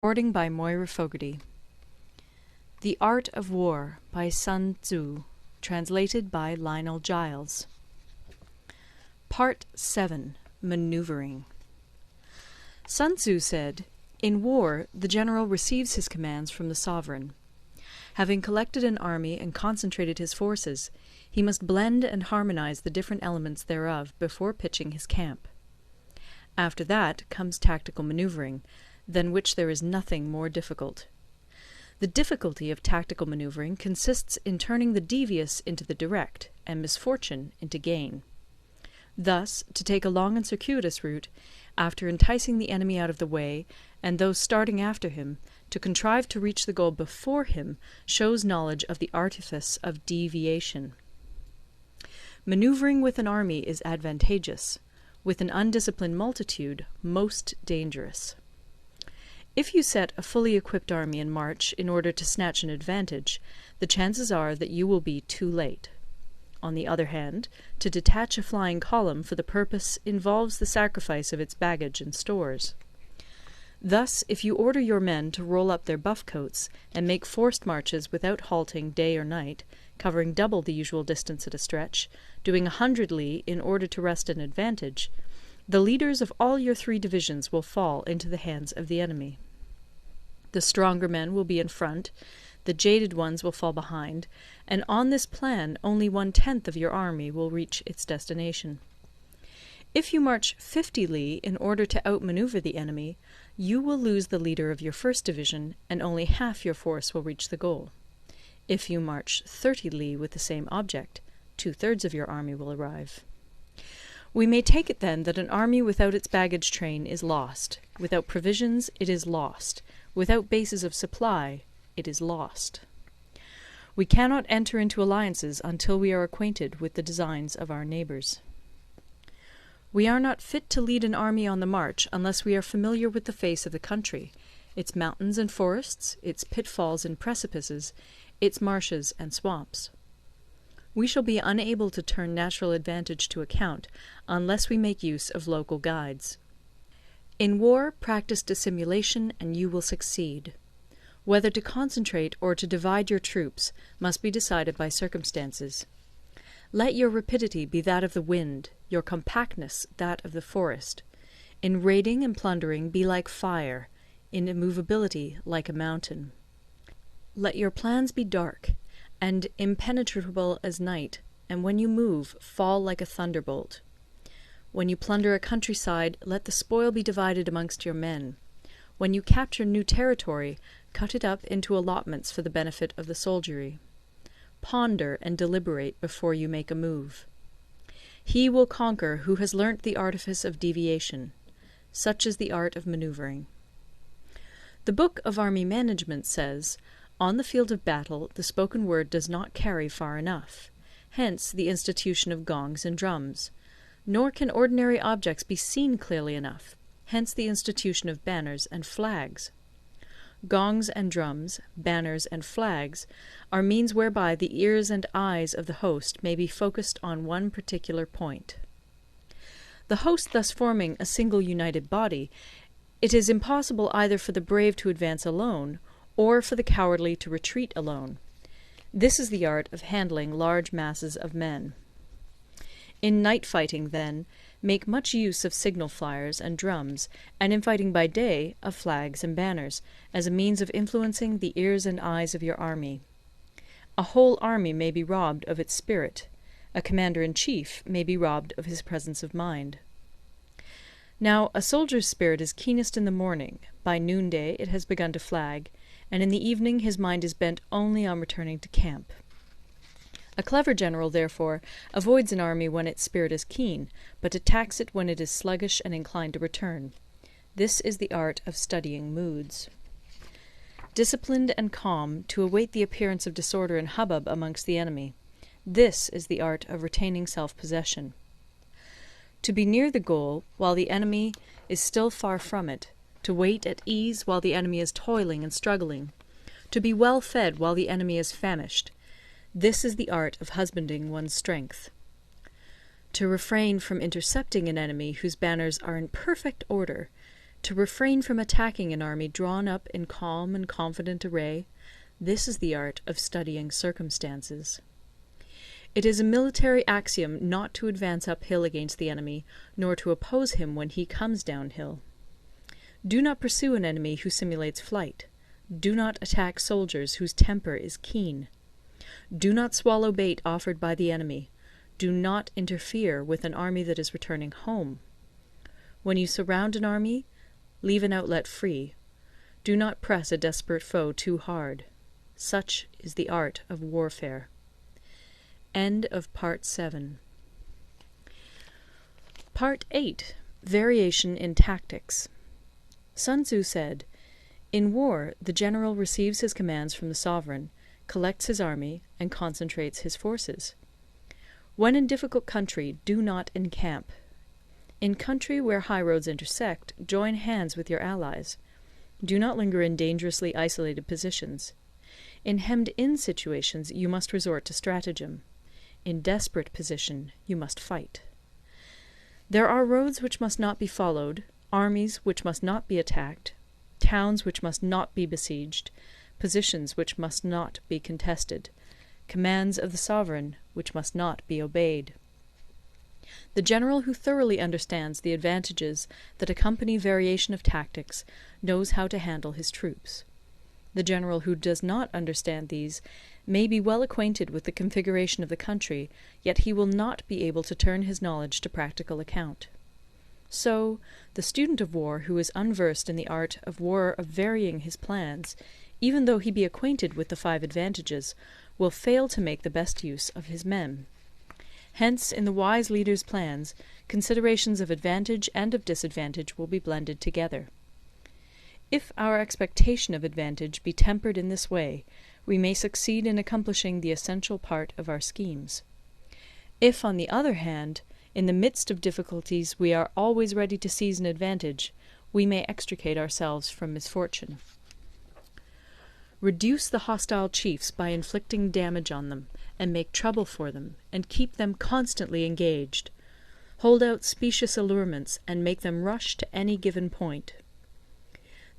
Recording by Moira Fogarty. The Art of War by Sunzi, translated by Lionel Giles. Part 7. Maneuvering. Sun Tzu said, "In war, the general receives his commands from the sovereign. Having collected an army and concentrated his forces, he must blend and harmonize the different elements thereof before pitching his camp. After that comes tactical maneuvering, than which there is nothing more difficult. The difficulty of tactical maneuvering consists in turning the devious into the direct, and misfortune into gain. Thus, to take a long and circuitous route, after enticing the enemy out of the way, and those starting after him, to contrive to reach the goal before him, shows knowledge of the artifice of deviation. Maneuvering with an army is advantageous; with an undisciplined multitude, most dangerous. If you set a fully equipped army in march in order to snatch an advantage, the chances are that you will be too late. On the other hand, to detach a flying column for the purpose involves the sacrifice of its baggage and stores. Thus, if you order your men to roll up their buff coats, and make forced marches without halting day or night, covering double the usual distance at a stretch, doing 100 li in order to wrest an advantage, the leaders of all your 3 divisions will fall into the hands of the enemy. The stronger men will be in front, the jaded ones will fall behind, and on this plan only 1/10 of your army will reach its destination. If you march 50 li in order to outmaneuver the enemy, you will lose the leader of your first division, and only half your force will reach the goal. If you march 30 li with the same object, 2/3 of your army will arrive. We may take it then that an army without its baggage train is lost; without provisions, it is lost; without bases of supply, it is lost. We cannot enter into alliances until we are acquainted with the designs of our neighbours. We are not fit to lead an army on the march unless we are familiar with the face of the country, its mountains and forests, its pitfalls and precipices, its marshes and swamps. We shall be unable to turn natural advantage to account unless we make use of local guides. In war, practice dissimulation, and you will succeed. Whether to concentrate or to divide your troops must be decided by circumstances. Let your rapidity be that of the wind, your compactness that of the forest. In raiding and plundering be like fire, in immovability like a mountain. Let your plans be dark, and impenetrable as night, and when you move, fall like a thunderbolt. When you plunder a countryside, let the spoil be divided amongst your men. When you capture new territory, cut it up into allotments for the benefit of the soldiery. Ponder and deliberate before you make a move. He will conquer who has learnt the artifice of deviation. Such is the art of manoeuvring. The Book of Army Management says, "On the field of battle the spoken word does not carry far enough. Hence the institution of gongs and drums. Nor can ordinary objects be seen clearly enough. Hence the institution of banners and flags. Gongs and drums, banners and flags, are means whereby the ears and eyes of the host may be focused on one particular point. The host thus forming a single united body, it is impossible either for the brave to advance alone, or for the cowardly to retreat alone. This is the art of handling large masses of men. In night fighting, then, make much use of signal flyers and drums, and in fighting by day, of flags and banners, as a means of influencing the ears and eyes of your army. A whole army may be robbed of its spirit; a commander-in-chief may be robbed of his presence of mind. Now, a soldier's spirit is keenest in the morning; by noonday it has begun to flag, and in the evening his mind is bent only on returning to camp. A clever general, therefore, avoids an army when its spirit is keen, but attacks it when it is sluggish and inclined to return. This is the art of studying moods. Disciplined and calm, to await the appearance of disorder and hubbub amongst the enemy. This is the art of retaining self-possession. To be near the goal while the enemy is still far from it, to wait at ease while the enemy is toiling and struggling, to be well fed while the enemy is famished. This is the art of husbanding one's strength. To refrain from intercepting an enemy whose banners are in perfect order, To refrain from attacking an army drawn up in calm and confident array, this is the art of studying circumstances. It is a military axiom not to advance uphill against the enemy, nor to oppose him when he comes downhill. Do not pursue an enemy who simulates flight. Do not attack soldiers whose temper is keen. Do not swallow bait offered by the enemy. Do not interfere with an army that is returning home. When you surround an army, leave an outlet free. Do not press a desperate foe too hard. Such is the art of warfare. End of Part 7. Part 8. Variation in Tactics. Sun Tzu said, "In war, the general receives his commands from the sovereign, collects his army, and concentrates his forces. When in difficult country, do not encamp. In country where high roads intersect, join hands with your allies. Do not linger in dangerously isolated positions. In hemmed-in situations, you must resort to stratagem. In desperate position, you must fight. There are roads which must not be followed, armies which must not be attacked, towns which must not be besieged, positions which must not be contested, commands of the sovereign which must not be obeyed." The general who thoroughly understands the advantages that accompany variation of tactics knows how to handle his troops. The general who does not understand these may be well acquainted with the configuration of the country, yet he will not be able to turn his knowledge to practical account. So, the student of war who is unversed in the art of war of varying his plans, even though he be acquainted with the 5 advantages, will fail to make the best use of his men. Hence, in the wise leader's plans, considerations of advantage and of disadvantage will be blended together. If our expectation of advantage be tempered in this way, we may succeed in accomplishing the essential part of our schemes. If, on the other hand, in the midst of difficulties we are always ready to seize an advantage, we may extricate ourselves from misfortune. Reduce the hostile chiefs by inflicting damage on them, and make trouble for them, and keep them constantly engaged. Hold out specious allurements, and make them rush to any given point.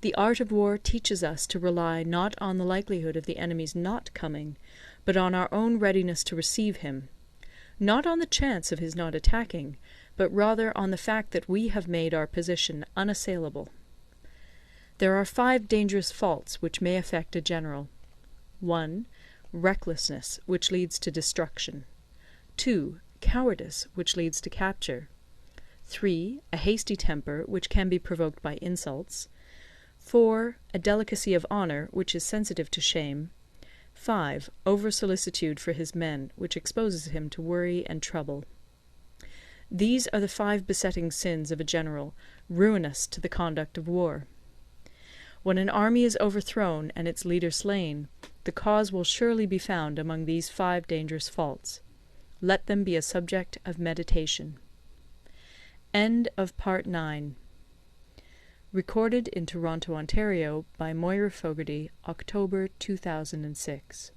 The art of war teaches us to rely not on the likelihood of the enemy's not coming, but on our own readiness to receive him, not on the chance of his not attacking, but rather on the fact that we have made our position unassailable. There are 5 dangerous faults which may affect a general. 1. Recklessness, which leads to destruction. 2. Cowardice, which leads to capture. 3. A hasty temper, which can be provoked by insults. 4. A delicacy of honour, which is sensitive to shame. 5. Over-solicitude for his men, which exposes him to worry and trouble. These are the 5 besetting sins of a general, ruinous to the conduct of war. When an army is overthrown and its leader slain, the cause will surely be found among these 5 dangerous faults. Let them be a subject of meditation. End of Part 9. Recorded in Toronto, Ontario by Moira Fogarty, October 2006.